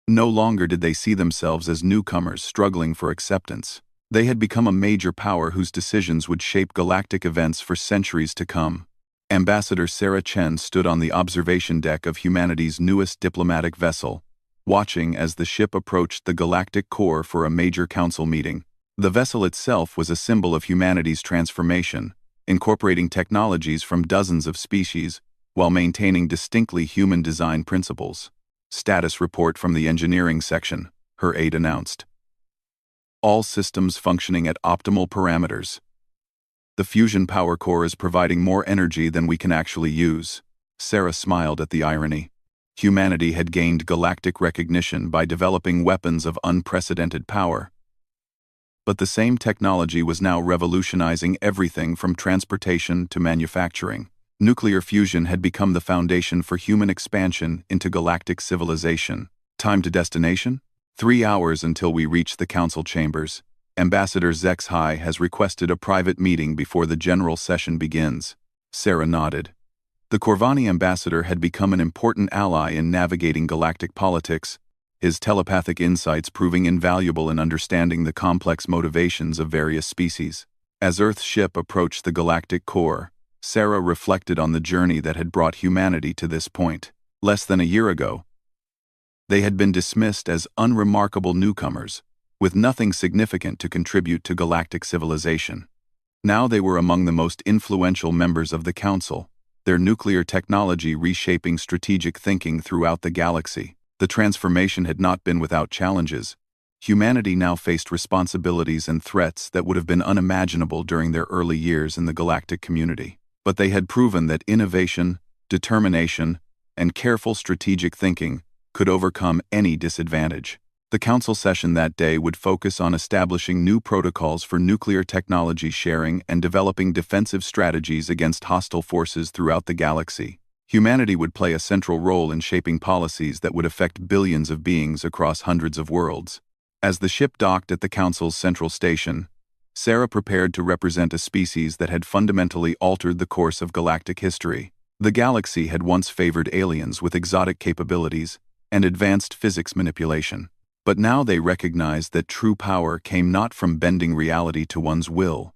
No longer did they see themselves as newcomers struggling for acceptance. They had become a major power whose decisions would shape galactic events for centuries to come. Ambassador Sarah Chen stood on the observation deck of humanity's newest diplomatic vessel, watching as the ship approached the galactic core for a major council meeting. The vessel itself was a symbol of humanity's transformation, incorporating technologies from dozens of species while maintaining distinctly human design principles. Status report from the engineering section, her aide announced. All systems functioning at optimal parameters. The fusion power core is providing more energy than we can actually use. Sarah smiled at the irony. Humanity had gained galactic recognition by developing weapons of unprecedented power. But the same technology was now revolutionizing everything from transportation to manufacturing. Nuclear fusion had become the foundation for human expansion into galactic civilization. Time to destination? 3 hours until we reach the council chambers. Ambassador Zexhai has requested a private meeting before the general session begins. Sarah nodded. The Corvani ambassador had become an important ally in navigating galactic politics, his telepathic insights proving invaluable in understanding the complex motivations of various species. As Earth's ship approached the galactic core, Sarah reflected on the journey that had brought humanity to this point. Less than a year ago, they had been dismissed as unremarkable newcomers, with nothing significant to contribute to galactic civilization. Now they were among the most influential members of the Council, their nuclear technology reshaping strategic thinking throughout the galaxy. The transformation had not been without challenges. Humanity now faced responsibilities and threats that would have been unimaginable during their early years in the galactic community. But they had proven that innovation, determination, and careful strategic thinking could overcome any disadvantage. The council session that day would focus on establishing new protocols for nuclear technology sharing and developing defensive strategies against hostile forces throughout the galaxy. Humanity would play a central role in shaping policies that would affect billions of beings across hundreds of worlds. As the ship docked at the council's central station, Sarah prepared to represent a species that had fundamentally altered the course of galactic history. The galaxy had once favored aliens with exotic capabilities and advanced physics manipulation. But now they recognized that true power came not from bending reality to one's will,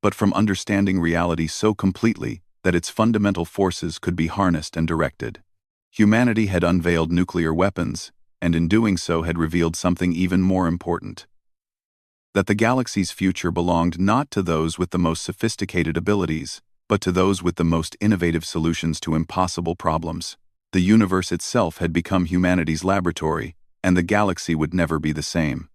but from understanding reality so completely that its fundamental forces could be harnessed and directed. Humanity had unveiled nuclear weapons, and in doing so had revealed something even more important: that the galaxy's future belonged not to those with the most sophisticated abilities, but to those with the most innovative solutions to impossible problems. The universe itself had become humanity's laboratory, and the galaxy would never be the same.